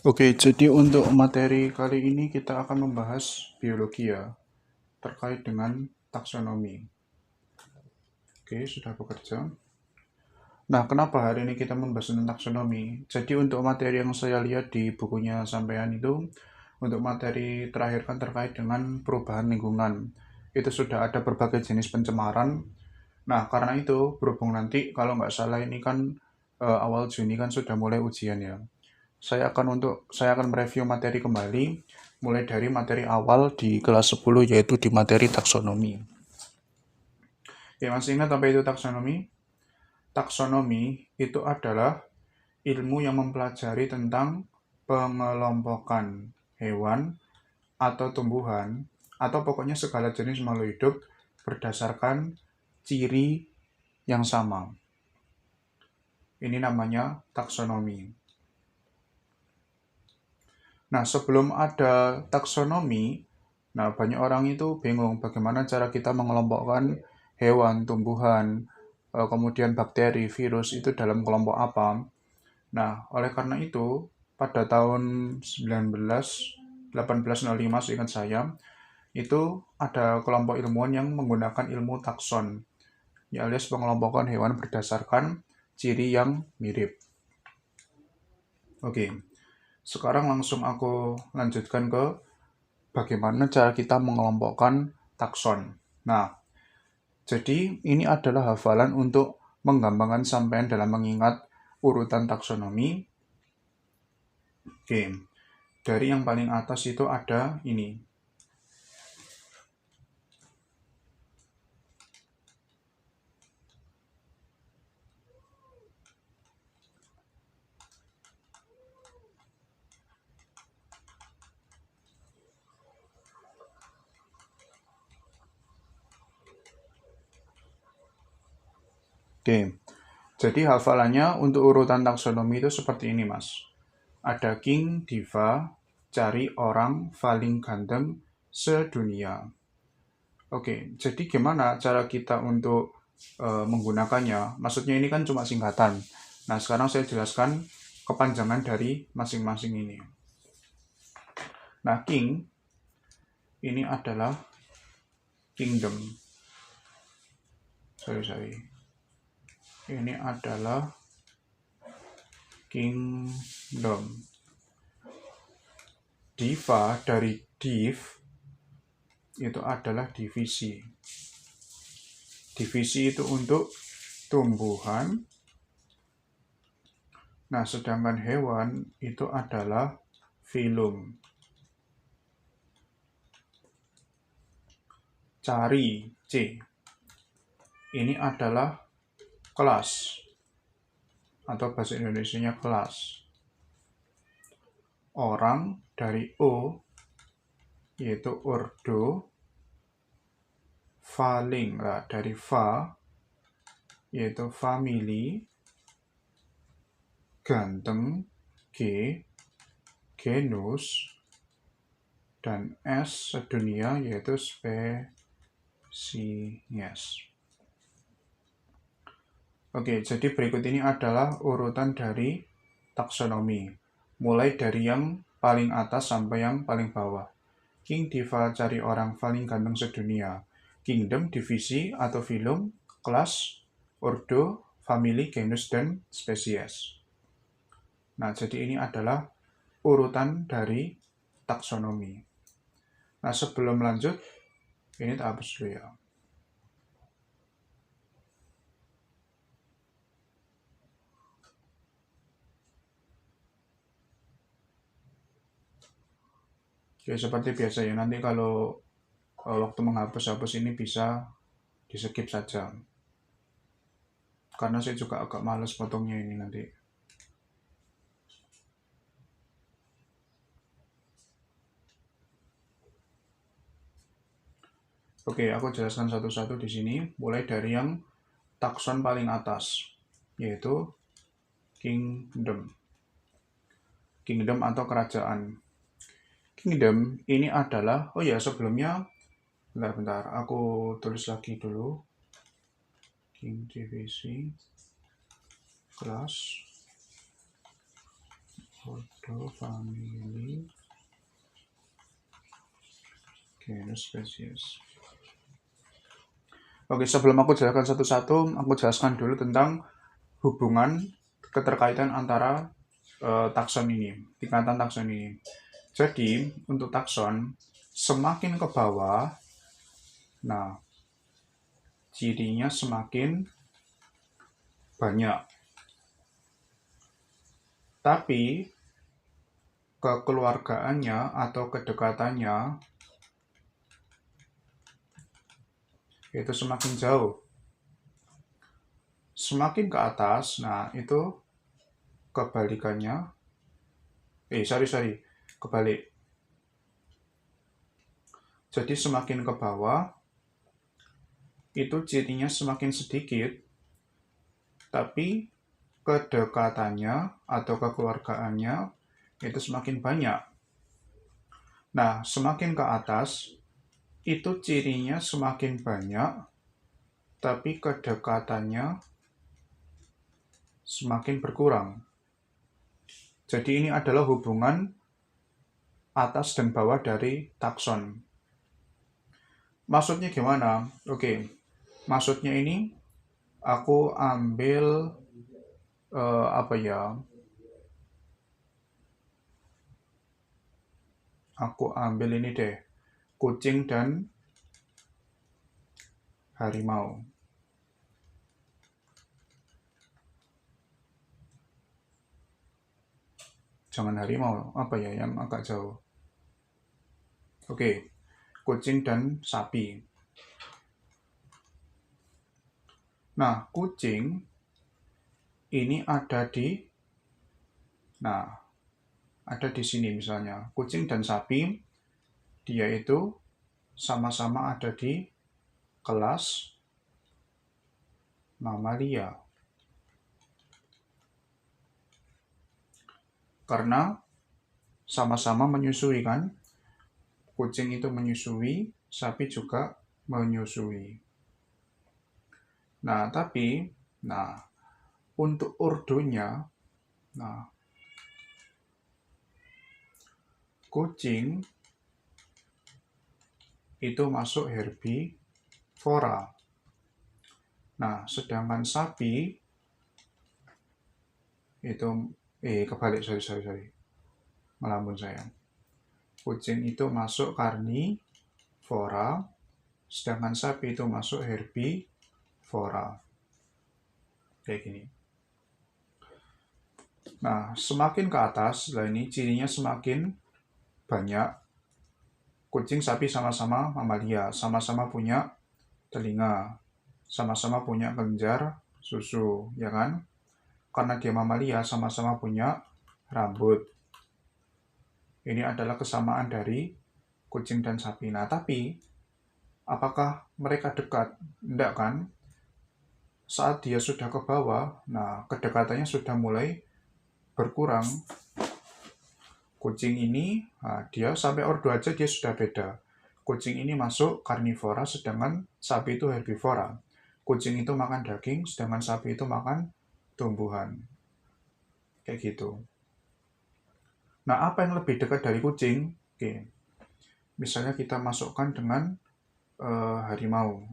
Oke, jadi untuk materi kali ini kita akan membahas biologi ya, terkait dengan taksonomi. Oke, sudah bekerja. Nah, kenapa hari ini kita membahas tentang taksonomi? Jadi untuk materi yang saya lihat di bukunya sampean itu, untuk materi terakhir kan terkait dengan perubahan lingkungan. Itu sudah ada berbagai jenis pencemaran. Nah, karena itu berhubung nanti kalau nggak salah ini kan awal Juni kan sudah mulai ujian ya. Saya akan mereview materi kembali mulai dari materi awal di kelas 10 yaitu di materi taksonomi. Ya, masih ingat apa itu taksonomi? Taksonomi itu adalah ilmu yang mempelajari tentang pengelompokan hewan atau tumbuhan atau pokoknya segala jenis makhluk hidup berdasarkan ciri yang sama. Ini namanya taksonomi. Nah, sebelum ada taksonomi, nah banyak orang itu bingung bagaimana cara kita mengelompokkan hewan, tumbuhan, kemudian bakteri, virus itu dalam kelompok apa. Nah, oleh karena itu, pada tahun 1805 seingat saya, itu ada kelompok ilmuwan yang menggunakan ilmu takson, alias pengelompokan hewan berdasarkan ciri yang mirip. Oke, sekarang langsung aku lanjutkan ke bagaimana cara kita mengelompokkan takson. Nah, jadi ini adalah hafalan untuk menggampangkan sampean dalam mengingat urutan taksonomi. Oke, dari yang paling atas itu ada ini. Oke, jadi hafalannya untuk urutan taksonomi itu seperti ini, Mas. Ada king, diva, cari orang paling ganteng sedunia. Oke, jadi gimana cara kita untuk menggunakannya? Maksudnya ini kan cuma singkatan. Nah, sekarang saya jelaskan kepanjangan dari masing-masing ini. Nah, king ini adalah kingdom. Sorry. Ini adalah kingdom. Diva dari div itu adalah divisi. Divisi itu untuk tumbuhan. Nah, sedangkan hewan itu adalah filum. Cari, C. Ini adalah kelas. Atau bahasa Indonesianya kelas. Orang dari O, yaitu ordo. Faling, dari fa, yaitu family. Ganteng, G, genus, dan S sedunia yaitu spesies. Oke, jadi berikut ini adalah urutan dari taksonomi, mulai dari yang paling atas sampai yang paling bawah. King, diva, cari orang paling ganteng sedunia. Kingdom, divisi atau filum, kelas, ordo, family, genus, dan spesies. Nah, jadi ini adalah urutan dari taksonomi. Nah, sebelum lanjut, ini tak hapus dulu ya. Ya, seperti biasa ya, nanti kalau waktu menghapus-hapus ini bisa di-skip saja. Karena saya juga agak males potongnya ini nanti. Oke, aku jelaskan satu-satu di sini, mulai dari yang takson paling atas, yaitu kingdom. Kingdom atau kerajaan. Kingdom ini adalah, oh ya sebelumnya, bentar, aku tulis lagi dulu. King divisi, kelas, Ordo, family, genus, spesies. Oke, sebelum aku jelaskan satu-satu, aku jelaskan dulu tentang hubungan keterkaitan antara takson ini, tingkatan takson ini. Jadi, untuk takson, semakin ke bawah, nah, cirinya semakin banyak. Tapi, kekeluargaannya atau kedekatannya itu semakin jauh. Semakin ke atas, nah itu kebalikannya. Kebalik. Jadi semakin ke bawah, itu cirinya semakin sedikit, tapi kedekatannya atau kekeluargaannya itu semakin banyak. Nah, semakin ke atas, itu cirinya semakin banyak, tapi kedekatannya semakin berkurang. Jadi ini adalah hubungan atas dan bawah dari takson. Maksudnya gimana? Oke, maksudnya ini aku ambil Aku ambil ini deh, kucing dan harimau. Jangan harimau, yang agak jauh. Oke, kucing dan sapi. Nah, kucing ini ada di sini misalnya. Kucing dan sapi, dia itu sama-sama ada di kelas mamalia. Karena sama-sama menyusui kan? Kucing itu menyusui, sapi juga menyusui. Nah, tapi untuk ordonya, kucing itu masuk herbivora. Nah, sedangkan sapi itu kebalik, sorry. Melambung saya. Kucing itu masuk karnivora, sedangkan sapi itu masuk herbivora. Kayak gini. Nah, semakin ke atas, ini cirinya semakin banyak. Kucing, sapi sama-sama mamalia, sama-sama punya telinga, sama-sama punya kelenjar susu, ya kan? Karena dia mamalia, sama-sama punya rambut. Ini adalah kesamaan dari kucing dan sapi. Nah, tapi apakah mereka dekat? Tidak kan? Saat dia sudah ke bawah, kedekatannya sudah mulai berkurang. Kucing ini, dia sampai ordo aja dia sudah beda. Kucing ini masuk karnivora, sedangkan sapi itu herbivora. Kucing itu makan daging, sedangkan sapi itu makan tumbuhan. Kayak gitu. Nah, apa yang lebih dekat dari kucing? Oke. Misalnya kita masukkan dengan harimau.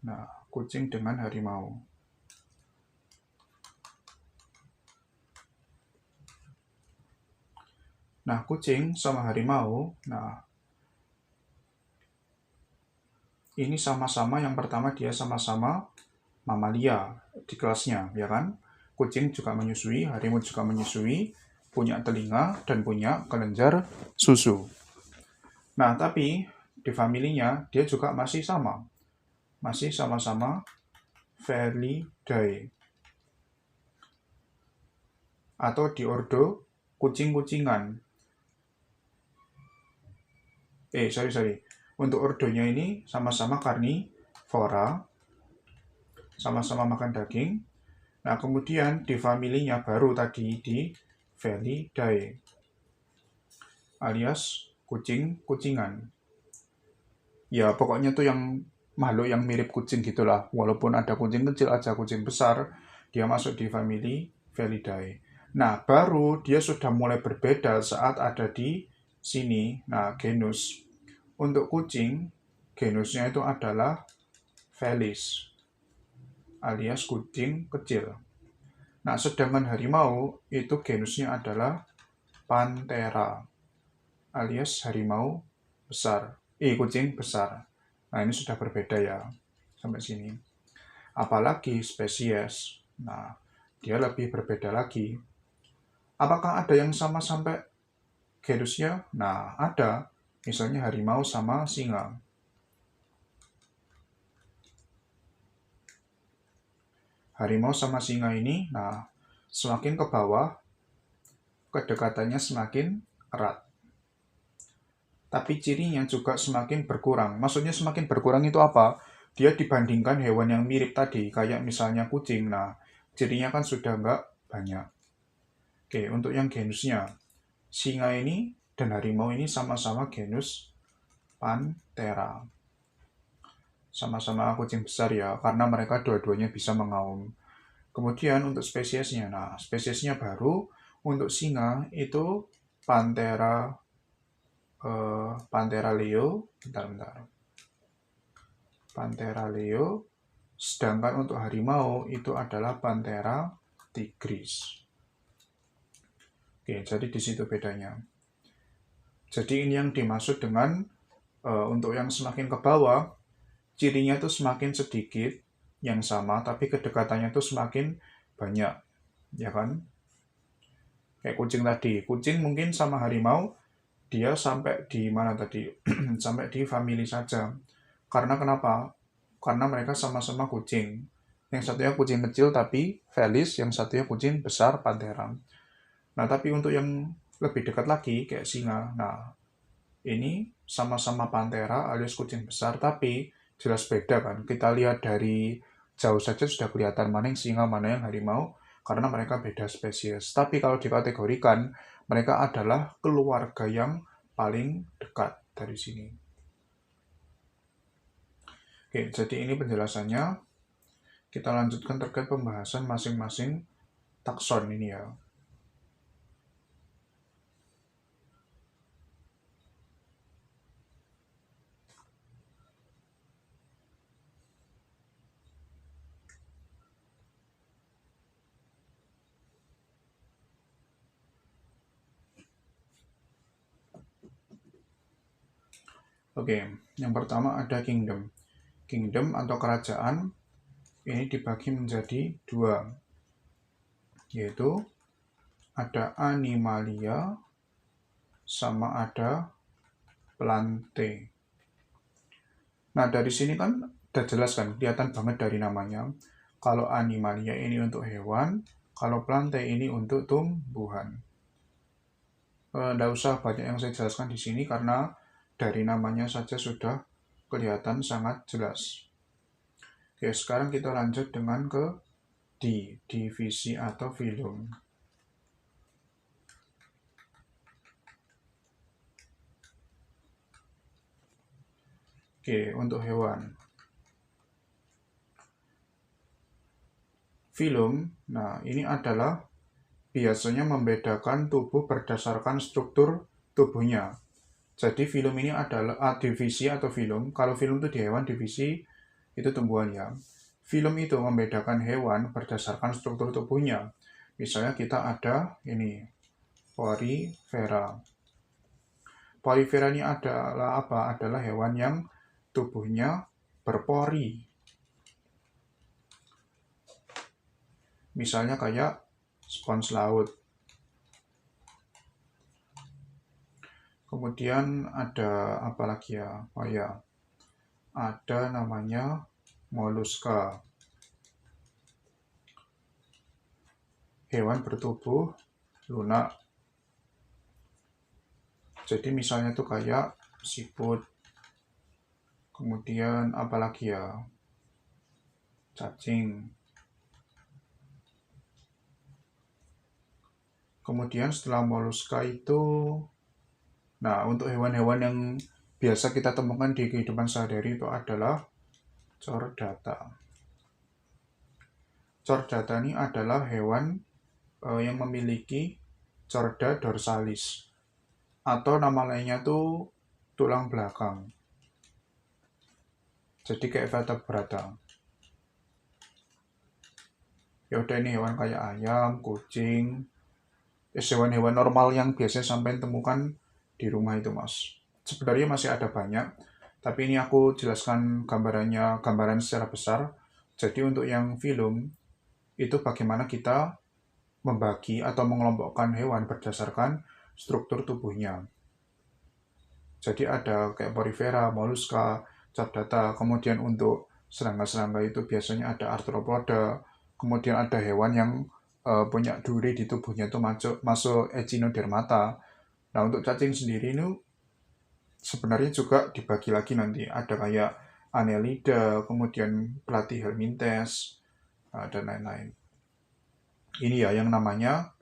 Nah, kucing dengan harimau. Nah, kucing sama harimau, ini sama-sama, yang pertama dia sama-sama mamalia di kelasnya, ya kan? Kucing juga menyusui, harimau juga menyusui, punya telinga, dan punya kelenjar susu. Nah, tapi di familinya dia juga masih sama-sama Felidae. Atau di ordo kucing-kucingan. Untuk ordonya ini sama-sama karnivora, sama-sama makan daging. Nah, kemudian di familinya baru tadi di Felidae, alias kucing-kucingan. Ya, pokoknya tuh yang makhluk yang mirip kucing gitulah. Walaupun ada kucing kecil, ada kucing besar, dia masuk di famili Felidae. Nah, baru dia sudah mulai berbeda saat ada di sini. Nah, genus. Untuk kucing, genusnya itu adalah Felis, alias kucing kecil. Nah, sedangkan harimau itu genusnya adalah Panthera, alias harimau besar. Kucing besar. Nah, ini sudah berbeda ya, sampai sini. Apalagi spesies. Nah, dia lebih berbeda lagi. Apakah ada yang sama sampai genusnya? Nah, ada. Misalnya harimau sama singa. Harimau sama singa ini, nah, semakin ke bawah, kedekatannya semakin erat. Tapi cirinya juga semakin berkurang. Maksudnya semakin berkurang itu apa? Dia dibandingkan hewan yang mirip tadi, kayak misalnya kucing. Nah, cirinya kan sudah nggak banyak. Oke, untuk yang genusnya. Singa ini dan harimau ini sama-sama genus Panthera. Sama-sama kucing besar ya, karena mereka dua-duanya bisa mengaum. Kemudian untuk spesiesnya, nah spesiesnya baru untuk singa itu Panthera Panthera leo, bentar. Panthera leo, sedangkan untuk harimau itu adalah Panthera tigris. Oke, jadi di situ bedanya. Jadi ini yang dimaksud dengan untuk yang semakin ke bawah, cirinya itu semakin sedikit yang sama, tapi kedekatannya itu semakin banyak, ya kan? Kayak kucing tadi, kucing mungkin sama harimau dia sampai di mana tadi? Sampai di family saja. Karena kenapa? Karena mereka sama-sama kucing. Yang satunya kucing kecil tapi Felis, yang satunya kucing besar Panthera. Nah, tapi untuk yang lebih dekat lagi kayak singa. Nah, ini sama-sama Panthera alias kucing besar tapi jelas beda kan. Kita lihat dari jauh saja sudah kelihatan mana yang singa, mana yang harimau karena mereka beda spesies. Tapi kalau dikategorikan, mereka adalah keluarga yang paling dekat dari sini. Oke, jadi ini penjelasannya. Kita lanjutkan terkait pembahasan masing-masing takson ini ya. Oke, yang pertama ada kingdom. Kingdom atau kerajaan ini dibagi menjadi dua, yaitu ada animalia sama ada plante. Nah, dari sini kan udah jelas kan, kelihatan banget dari namanya. Kalau animalia ini untuk hewan, kalau plante ini untuk tumbuhan. Nggak usah banyak yang saya jelaskan di sini karena dari namanya saja sudah kelihatan sangat jelas. Oke, sekarang kita lanjut dengan ke divisi atau filum. Oke, untuk hewan. Filum, nah ini adalah biasanya membedakan tubuh berdasarkan struktur tubuhnya. Jadi filum ini adalah divisi atau filum. Kalau filum itu di hewan, divisi itu tumbuhan ya. Filum itu membedakan hewan berdasarkan struktur tubuhnya. Misalnya kita ada ini, Porifera. Porifera ini adalah apa? Adalah hewan yang tubuhnya berpori. Misalnya kayak spons laut. Kemudian ada apa lagi ya? Oh ya, ada namanya moluska. Hewan bertubuh lunak. Jadi misalnya tuh kayak siput. Kemudian apa lagi ya? Cacing. Kemudian setelah moluska itu, nah untuk hewan-hewan yang biasa kita temukan di kehidupan sehari-hari itu adalah chordata. Chordata ini adalah hewan yang memiliki chorda dorsalis, atau nama lainnya tuh tulang belakang. Jadi kayak vertebrata. Ya udah, ini hewan kayak ayam, kucing, hewan-hewan normal yang biasa sampai temukan di rumah itu, Mas. Sebenarnya masih ada banyak, tapi ini aku jelaskan gambaran secara besar. Jadi untuk yang film, itu bagaimana kita membagi atau mengelompokkan hewan berdasarkan struktur tubuhnya. Jadi ada kayak porifera, moluska, chordata, kemudian untuk serangga-serangga itu biasanya ada arthropoda, kemudian ada hewan yang punya duri di tubuhnya itu masuk echinodermata. Nah, untuk cacing sendiri ini sebenarnya juga dibagi lagi nanti. Ada kayak Annelida, kemudian Platyhelminthes, dan lain-lain. Ini ya yang namanya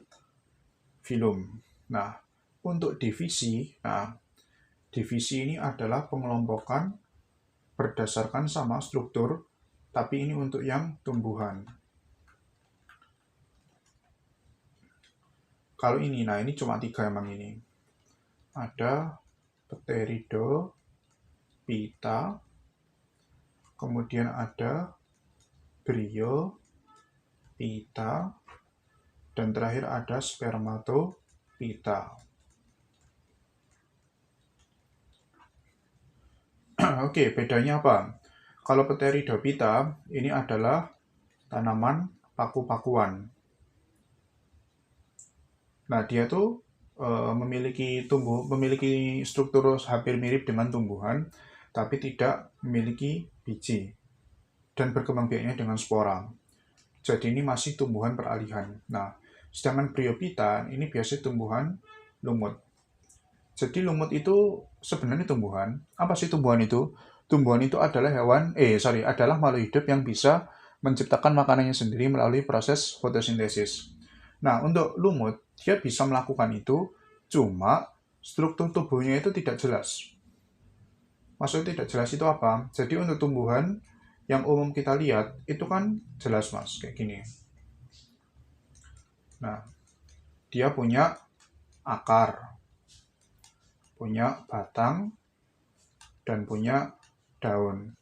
filum. Nah, untuk divisi, divisi ini adalah pengelompokan berdasarkan sama struktur, tapi ini untuk yang tumbuhan. Kalau ini, nah ini cuma 3 emang ini. Ada Pteridophyta, kemudian ada Bryophyta, dan terakhir ada Spermatophyta. Oke, bedanya apa? Kalau Pteridophyta ini adalah tanaman paku-pakuan. Nah, dia tuh memiliki struktur hampir mirip dengan tumbuhan, tapi tidak memiliki biji dan berkembang biaknya dengan spora. Jadi ini masih tumbuhan peralihan. Nah, sedangkan Bryophyta ini biasanya tumbuhan lumut. Jadi lumut itu sebenarnya tumbuhan. Apa sih tumbuhan itu? Tumbuhan itu adalah adalah makhluk hidup yang bisa menciptakan makanannya sendiri melalui proses fotosintesis. Nah, untuk lumut, dia bisa melakukan itu, cuma struktur tubuhnya itu tidak jelas. Maksudnya tidak jelas itu apa? Jadi untuk tumbuhan yang umum kita lihat, itu kan jelas, Mas, kayak gini. Nah, dia punya akar, punya batang, dan punya daun.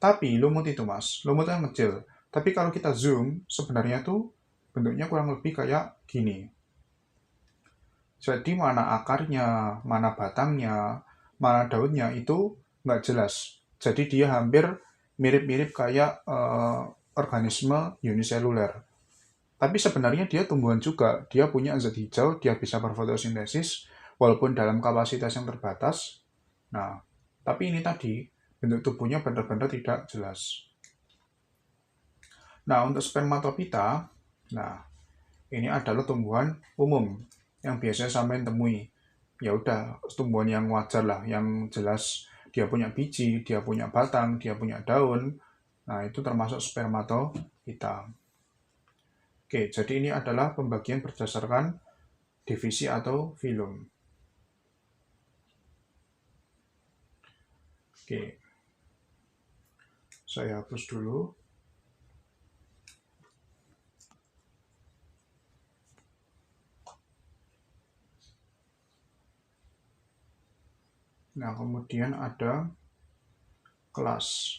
Tapi lumut itu, Mas, lumut yang kecil. Tapi kalau kita zoom, sebenarnya tuh bentuknya kurang lebih kayak gini. Jadi mana akarnya, mana batangnya, mana daunnya itu nggak jelas. Jadi dia hampir mirip-mirip kayak organisme uniseluler. Tapi sebenarnya dia tumbuhan juga. Dia punya zat hijau, dia bisa berfotosintesis, walaupun dalam kapasitas yang terbatas. Nah, tapi ini tadi, bentuk tubuhnya benar-benar tidak jelas. Nah, untuk spermatophyta, nah, ini adalah tumbuhan umum yang biasanya sampai temui. Ya udah, tumbuhan yang wajar lah, yang jelas dia punya biji, dia punya batang, dia punya daun. Nah, itu termasuk spermatophyta. Oke, jadi ini adalah pembagian berdasarkan divisi atau filum. Oke, saya hapus dulu. Nah, kemudian ada kelas.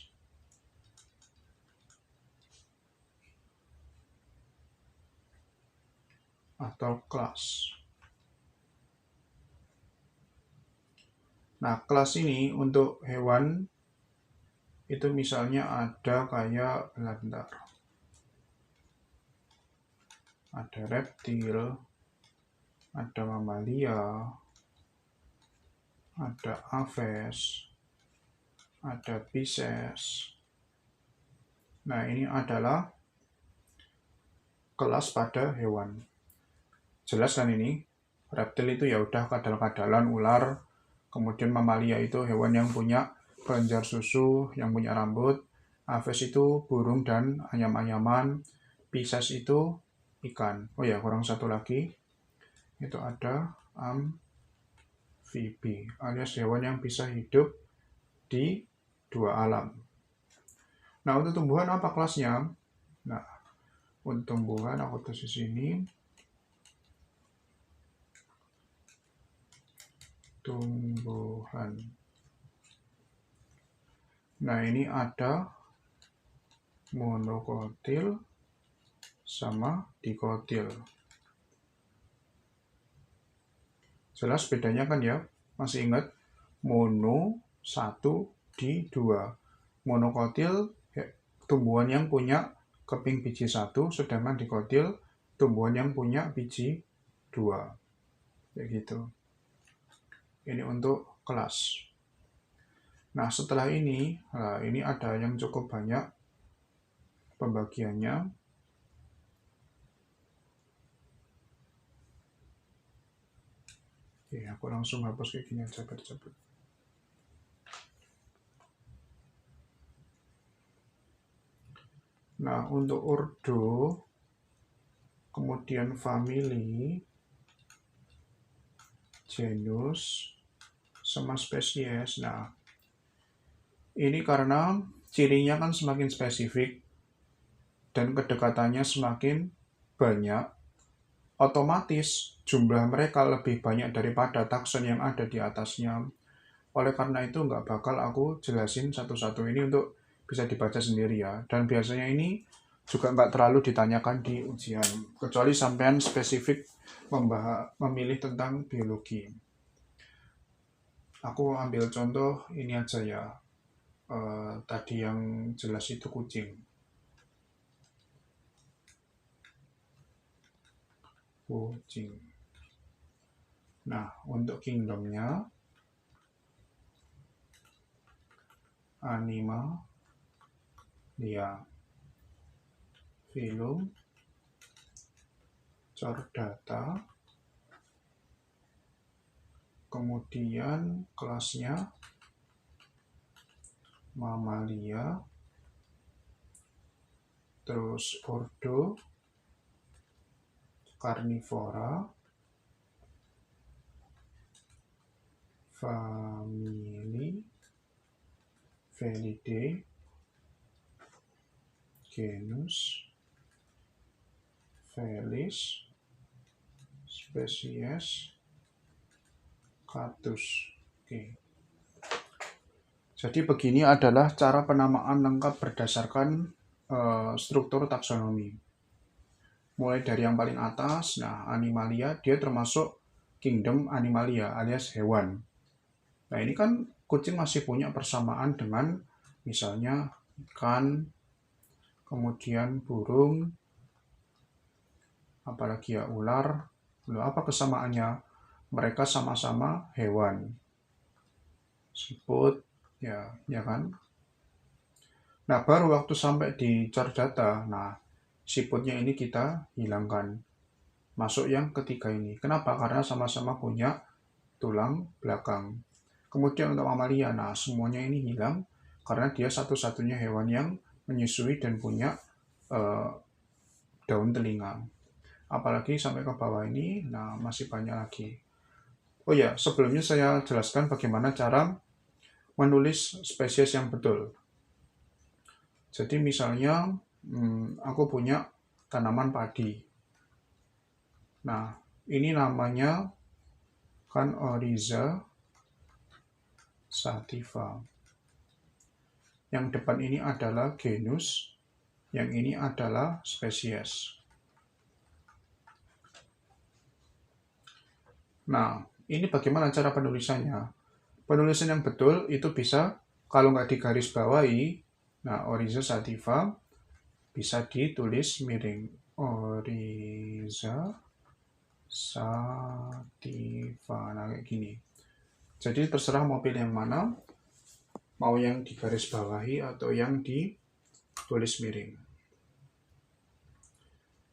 Atau kelas. Nah, kelas ini untuk hewan itu misalnya ada kayak bentar. Ada reptil, ada mamalia, ada aves, ada pisces. Nah, ini adalah kelas pada hewan. Jelas kan ini? Reptil itu ya udah kadal-kadalan, ular. Kemudian mamalia itu hewan yang punya kelenjar susu, yang punya rambut. Aves itu burung dan ayam-ayaman. Pisces itu ikan. Oh ya, kurang satu lagi. Itu ada amfibi, alias hewan yang bisa hidup di dua alam. Nah, untuk tumbuhan apa kelasnya? Nah, untuk tumbuhan aku tulis di sini. tumbuhan. Nah, ini ada monokotil sama dikotil. Jelas bedanya kan ya? Masih ingat? Mono 1, di 2. Monokotil tumbuhan yang punya keping biji 1, sedangkan dikotil tumbuhan yang punya biji 2. Kayak gitu. Ini untuk kelas. Nah, setelah ini ada yang cukup banyak pembagiannya. Oke, aku langsung hapus kayak gini aja, cepet-cepet. Nah, untuk ordo, kemudian family, genus, sama spesies. Nah, ini karena cirinya kan semakin spesifik dan kedekatannya semakin banyak, otomatis jumlah mereka lebih banyak daripada takson yang ada di atasnya. Oleh karena itu nggak bakal aku jelasin satu-satu, ini untuk bisa dibaca sendiri ya. Dan biasanya ini juga nggak terlalu ditanyakan di ujian, kecuali sampean spesifik memilih tentang biologi. Aku ambil contoh ini aja ya. Tadi yang jelas itu kucing. Nah, untuk kingdomnya Animalia, filum Chordata, kemudian kelasnya Mammalia, terus ordo Carnivora, family Felidae, genus Felis, spesies Catus. Oke. Jadi begini adalah cara penamaan lengkap berdasarkan struktur taksonomi. Mulai dari yang paling atas, nah Animalia, dia termasuk kingdom Animalia alias hewan. Nah ini kan kucing masih punya persamaan dengan misalnya ikan, kemudian burung, apalagi ya ular. Lalu apa kesamaannya? Mereka sama-sama hewan. Siput, ya kan? Nah, baru waktu sampai di Chordata, nah siputnya ini kita hilangkan. Masuk yang ketiga ini. Kenapa? Karena sama-sama punya tulang belakang. Kemudian untuk mamalia, nah semuanya ini hilang karena dia satu-satunya hewan yang menyusui dan punya daun telinga. Apalagi sampai ke bawah ini, nah masih banyak lagi. Oh ya, sebelumnya saya jelaskan bagaimana cara menulis spesies yang betul. Jadi misalnya aku punya tanaman padi. Nah, ini namanya kan Oryza sativa. Yang depan ini adalah genus, yang ini adalah spesies. Nah, ini bagaimana cara penulisannya? Penulisan yang betul itu bisa, kalau nggak digaris bawahi, nah Oryza sativa bisa ditulis miring. Oryza sativa, nah kayak gini. Jadi terserah mau pilih yang mana, mau yang digaris bawahi atau yang ditulis miring.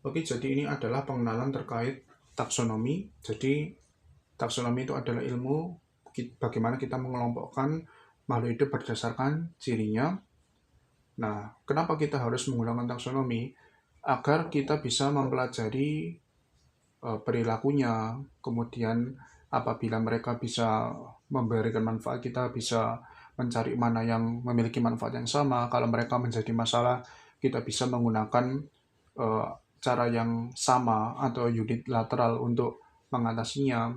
Oke, jadi ini adalah pengenalan terkait taksonomi. Jadi taksonomi itu adalah ilmu bagaimana kita mengelompokkan makhluk hidup berdasarkan cirinya. Nah, kenapa kita harus menggunakan taksonomi? Agar kita bisa mempelajari perilakunya, kemudian apabila mereka bisa memberikan manfaat, kita bisa mencari mana yang memiliki manfaat yang sama. Kalau mereka menjadi masalah, kita bisa menggunakan cara yang sama atau unit lateral untuk mengatasinya.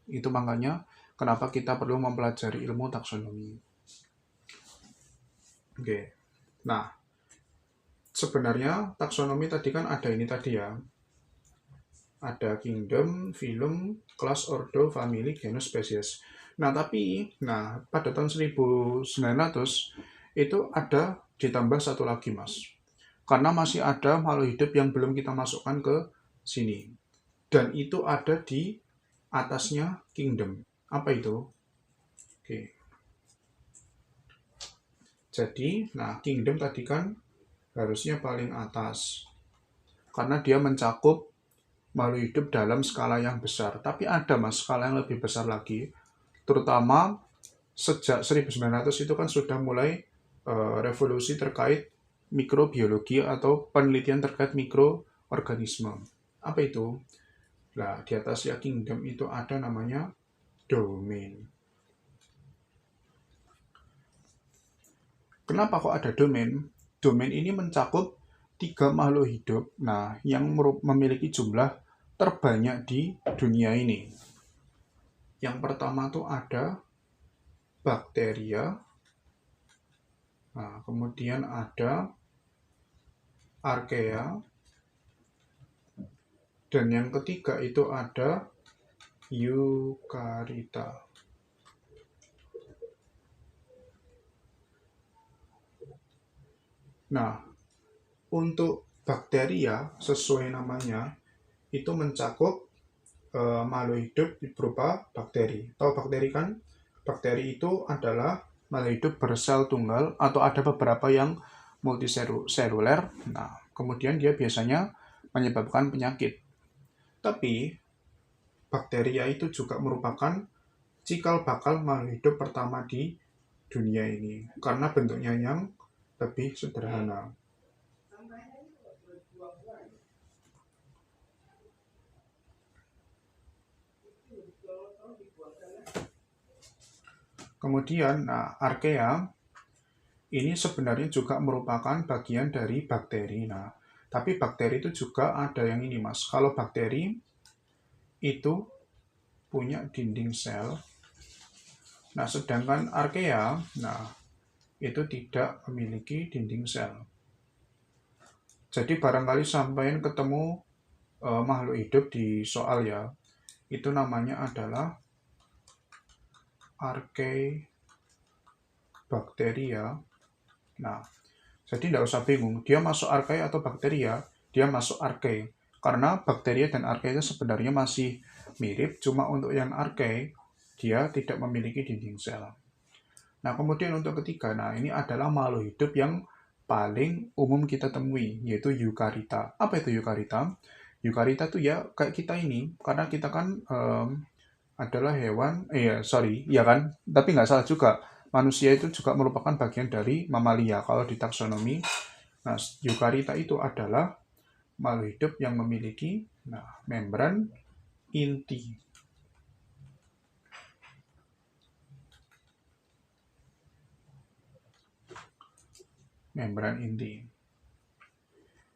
Itu makanya kenapa kita perlu mempelajari ilmu taksonomi. Oke. Nah, sebenarnya taksonomi tadi kan ada ini tadi ya. Ada kingdom, phylum, class, ordo, family, genus, species. Nah, pada tahun 1900 itu ada ditambah satu lagi, Mas. Karena masih ada makhluk hidup yang belum kita masukkan ke sini. Dan itu ada di atasnya kingdom. Apa itu? Oke. Jadi, kingdom tadi kan harusnya paling atas. Karena dia mencakup makhluk hidup dalam skala yang besar. Tapi ada Mas, skala yang lebih besar lagi. Terutama sejak 1900 itu kan sudah mulai revolusi terkait mikrobiologi atau penelitian terkait mikroorganisme. Apa itu? Nah, di atas ya kingdom itu ada namanya domain. Kenapa kok ada domain? Domain ini mencakup 3 makhluk hidup, yang memiliki jumlah terbanyak di dunia ini. Yang pertama tuh ada bakteria, kemudian ada archaea, dan yang ketiga itu ada eukarita. Nah, untuk bakteria sesuai namanya itu mencakup makhluk hidup berupa bakteri. Tahu bakteri kan? Bakteri itu adalah makhluk hidup bersel tunggal atau ada beberapa yang multiseluler. Nah, kemudian dia biasanya menyebabkan penyakit. Tapi bakteria itu juga merupakan cikal bakal makhluk hidup pertama di dunia ini karena bentuknya yang lebih sederhana. Kemudian, archaea ini sebenarnya juga merupakan bagian dari bakteri. Tapi bakteri itu juga ada yang ini, Mas. Kalau bakteri itu punya dinding sel. Sedangkan archaea, itu tidak memiliki dinding sel. Jadi barangkali sampai ketemu makhluk hidup di soal ya, itu namanya adalah Archaebacteria. Jadi tidak usah bingung, dia masuk archaea atau bakteria, dia masuk archaea. Karena bakteria dan archaea sebenarnya masih mirip, cuma untuk yang archaea, dia tidak memiliki dinding sel. Kemudian untuk ketiga, ini adalah makhluk hidup yang paling umum kita temui, yaitu eukarita. Apa itu eukarita? Eukarita itu ya kayak kita ini, karena kita kan adalah hewan, tapi nggak salah juga. Manusia itu juga merupakan bagian dari mamalia. Kalau di taksonomi, eukarita itu adalah makhluk hidup yang memiliki membran inti. Membran inti.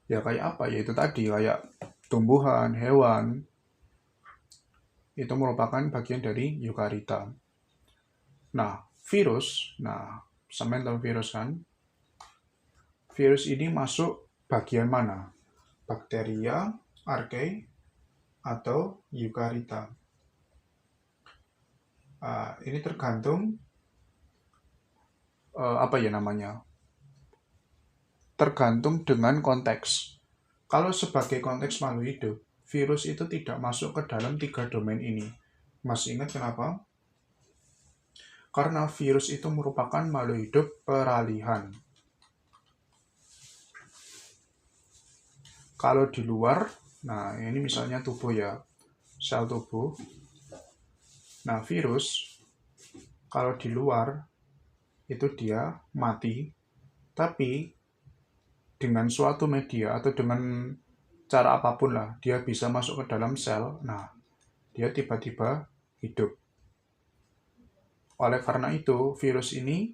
Ya kayak apa? Ya itu tadi, kayak tumbuhan, hewan, itu merupakan bagian dari eukarita. Virus, sampai tahu virus kan? Virus ini masuk bagian mana? Bakteria, archaea, atau eukarita. Ini tergantung tergantung dengan konteks. Kalau sebagai konteks makhluk hidup, virus itu tidak masuk ke dalam 3 domain ini. Masih ingat kenapa? Karena virus itu merupakan makhluk hidup peralihan. Kalau di luar, ini misalnya tubuh ya, sel tubuh. Virus, kalau di luar, itu dia mati, tapi dengan suatu media atau dengan cara apapun lah, dia bisa masuk ke dalam sel, dia tiba-tiba hidup. Oleh karena itu, virus ini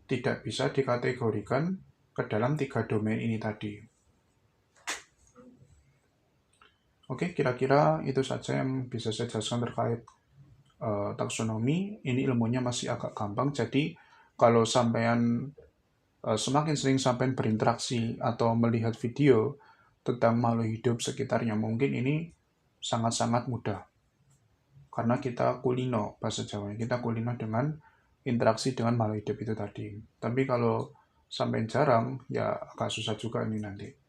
tidak bisa dikategorikan ke dalam 3 domain ini tadi. Oke, kira-kira itu saja yang bisa saya jelaskan terkait taksonomi, ini ilmunya masih agak gampang. Jadi kalau sampean semakin sering sampean berinteraksi atau melihat video tentang makhluk hidup sekitarnya, mungkin ini sangat-sangat mudah. Karena kita kulino, bahasa Jawanya, kita kulino dengan interaksi dengan makhluk hidup itu tadi. Tapi kalau sampai jarang, ya agak susah juga ini nanti.